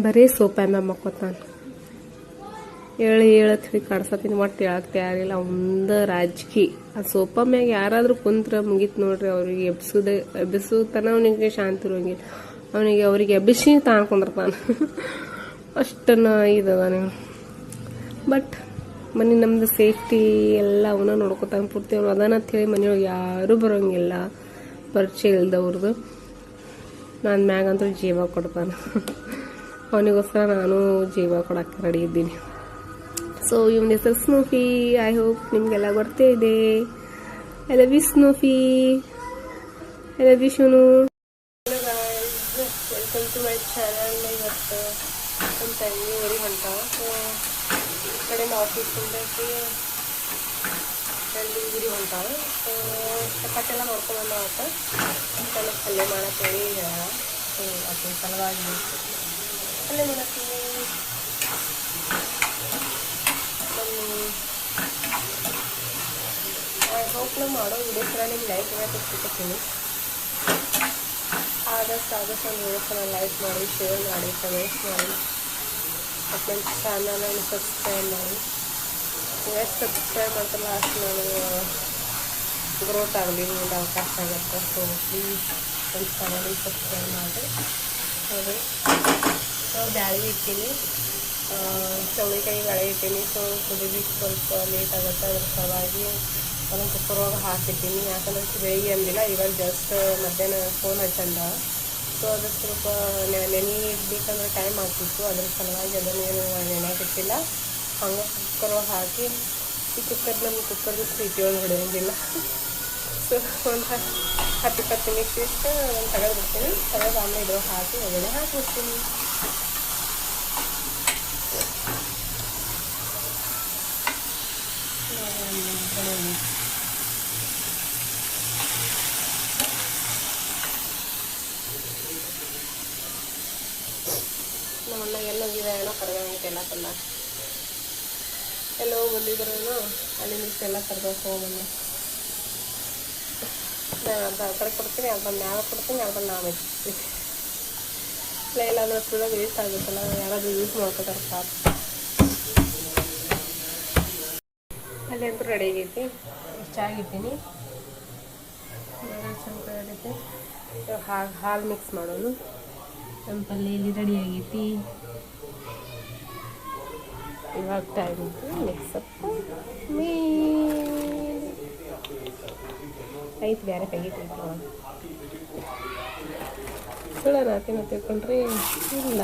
ಬರೀ ಸೋಫಾ ಮ್ಯಾಗ ಮಕ್ಕೋತಾನ. ಹೇಳತ್ ಹೇಳಿ ಕಾಡ್ಸತ್ತೀನಿ, ಒಟ್ಟು ಹೇಳಕ್ ತಯಾರಿಲ್ಲ. ಒಂದು ರಾಜಕೀಯ ಆ ಸೋಫಾ ಮ್ಯಾಗ ಯಾರಾದ್ರೂ ಕುಂತ್ರ ಮುಗೀತು ನೋಡ್ರಿ. ಅವ್ರಿಗೆ ಎಬ್ಬಿಸುತನ ಅವನಿಗೆ ಶಾಂತಿ ಇರೋಂಗಿಲ್ಲ. ಅವ್ರಿಗೆ ಎಬ್ಬಿಸಿ ತಾಣ್ಕೊಂಡಿರ್ತಾನ. ಅಷ್ಟನ್ನ ಇದದ ನೀವು. ಬಟ್ ಮನೆ ನಮ್ದು ಸೇಫ್ಟಿ ಎಲ್ಲ ಅವನ ನೋಡ್ಕೊತಾನೆ ಪೂರ್ತಿ. ಅವ್ನು ಅದಾನಂತ ಹೇಳಿ ಮನೆಯೊಳಗೆ ಯಾರೂ ಬರೋಂಗಿಲ್ಲ, ಪರಿಚಯ ಇಲ್ದವ್ರದ್ದು. ನಾನು ಮ್ಯಾಗಂತೂ ಜೀವ ಕೊಡ್ತಾನೆ. ಅವನಿಗೋಸ್ಕರ ನಾನು ಜೀವ ಕೊಡಕ್ಕೆ ರೆಡಿ ಇದ್ದೀನಿ. ಸೊ ಇವನ ಹೆಸರು ಸ್ನೂಫಿ. ಐ ಹೋಪ್ ನಿಮಗೆಲ್ಲ ಗೊತ್ತೇ ಇದೆ. ಐ ಲವ್ ಯು ಸ್ನೂಫಿ, ಐ ಲವ್ ಯು ಶೂನು. Welcome to my channel. ಇವತ್ತು ನಮ್ಮ ತಂಗಿ ಊರಿಗೆ ಹೊಂಟ. ಸೊ ಈ ಕಡೆ ಆಫೀಸಿಂದ ಅಲ್ಲಿ ಊರಿಗೆ ಹೊಂಟ. ಸೊ ಚಪಾತಿ ಎಲ್ಲ ನೋಡ್ಕೊಂಬಂದ ಆತ ಚೆನ್ನಾಗಿ ಪಲ್ಯ ಮಾಡತ್ತೇಳಿ ಹೇಳ. ಸೊ ಅದನ್ನ ಸಲುವಾಗಿ ಪಲ್ಯ ಮಾಡತ್ತೀನಿ. ಐ ಹೋಪ್ ನಾವು ಮಾಡೋ ವಿಡಿಯೋಸ್ನ ನಿಮ್ಗೆ ಲೈಕ್ ಕೊಡ್ತೀನಿ. ಆದಷ್ಟು ಒಂದು ವಿಡಿಯೋಸ್ನ ಲೈಕ್ ಮಾಡಿ, ಶೇರ್ ಮಾಡಿ, ಕಮೆಂಟ್ಸ್ ಮಾಡಿ. ಮತ್ತು ನನ್ನ ಚಾನಲನ್ನು ಸಬ್ಸ್ಕ್ರೈಬ್ ಮಾಡಿ. ಎಷ್ಟು ಸಬ್ಸ್ಕ್ರೈಬ್ ಮಾಡ್ತಾರಲ್ಲ ಅಷ್ಟು ನಾನು ಗ್ರೋತ್ ಆಗಲಿ, ನಿಮ್ಗೆ ಅವಕಾಶ ಆಗುತ್ತೆ. ಸೊ ಪ್ಲೀಸ್ ನನ್ನ ಚಾನಲಿಗೆ ಸಬ್ಸ್ಕ್ರೈಬ್ ಮಾಡಿ. ಹೌದು, ಸೊ ಬ್ಯಾಳೆ ಇಟ್ಟಿನಿ, ಚೌಳಿಕಾಯಿ ಬ್ಯಾಳೆ ಇಟ್ಟೀನಿ. ಸೊ ಕುದಿಲಿಕ್ಕೆ ಸ್ವಲ್ಪ ಲೇಟ್ ಆಗುತ್ತೆ. ಅದ್ರ ಸಲುವಾಗಿ ಅದನ್ನು ಕುಕ್ಕರ್ ಒಳಗೆ ಹಾಕಿದ್ದೀನಿ. ಯಾಕಂದ್ರೆ ಬೆಳಿಗ್ಗೆ ಅಂದಿಲ್ಲ, ಇವಾಗ ಜಸ್ಟ್ ಮಧ್ಯಾಹ್ನ ಫೋನ್ ಹಚ್ಚಂದ. ಸೊ ಅದು ಸ್ವಲ್ಪ ನೆನೆಬೇಕಂದ್ರೆ ಟೈಮ್ ಆಗ್ತಿತ್ತು. ಅದ್ರ ಸಲುವಾಗಿ ಅದನ್ನೇನು ನೆನೆಯಾಕಿಟ್ಟಿಲ್ಲ. ಹಂಗೆ ಕುಕ್ಕರ್ ಒಳಗೆ ಹಾಕಿ, ಈ ನಮ್ಗೆ ಕುಕ್ಕರ್ದು ಸೀಟಿ ಒಳಗೆ ಹೊಡೆಯೋಂಗಿಲ್ಲ. ಸೊ ಒಂದು 10-20 ನಿಮಿಷ ಇಷ್ಟು ನಾನು ತೆಗೆದುಬಿಡ್ತೀನಿ. ತೆಗೆದು ಆಮೇಲೆ ಇದ್ರೊಳಗೆ ಹಾಕಿ ಒಳಗಡೆ ಹಾಕಿಬಿಡ್ತೀನಿ. ನಮ್ಮಣ್ಣ ಎಲ್ಲೋಗಿದ ಏನೋ ಕರ್ಗಂಗಿತ್ತು ಎಲ್ಲ ತಂದ. ಎಲ್ಲೋ ಬಂದಿದ್ರೂ ಅಲ್ಲಿಂದ ಎಲ್ಲ ಕರ್ಕೊಂಡು ಹೋಗ್ಬಂದ. ನಾನು ಅರ್ಧ ಆ ಕಡೆ ಕೊಡ್ತೀನಿ, ಅರ್ಧ ಮ್ಯಾಲ ಕೊಡ್ತೀನಿ, ಅರ್ಧ ನಾವು ಇರ್ತೀವಿ. ಇಲ್ಲ ಅಂದ್ರೆ ಸುಳ್ಳ ವೇಸ್ಟ್ ಆಗುತ್ತಲ್ಲ, ಯಾರಾದರೂ ಯೂಸ್ ಮಾಡ್ಕೋತಾರೆ ಸಾಕು. ಅಲ್ಲಿ ಅಂತೂ ರೆಡಿ ಆಗೈತಿ. ಹೆಚ್ಚಾಗಿದ್ದೀನಿ, ಸ್ವಲ್ಪ ಆಗೈತಿ. ಹಾಲು ಮಿಕ್ಸ್ ಮಾಡೋದು. ನಮ್ಮ ಪಲ್ಯ ಇಲ್ಲಿ ರೆಡಿ ಆಗೈತಿ. ಇವಾಗ ಟೈಮ್ ಇತ್ತು ಮಿಕ್ಸಪ್ ಐತಿ, ಬೇರೆ ತೆಗಿತೈತಿ. ಸುಳ್ಳ ನಾತಿನ ತಿಳ್ಕೊಂಡ್ರಿ ಇಲ್ಲ.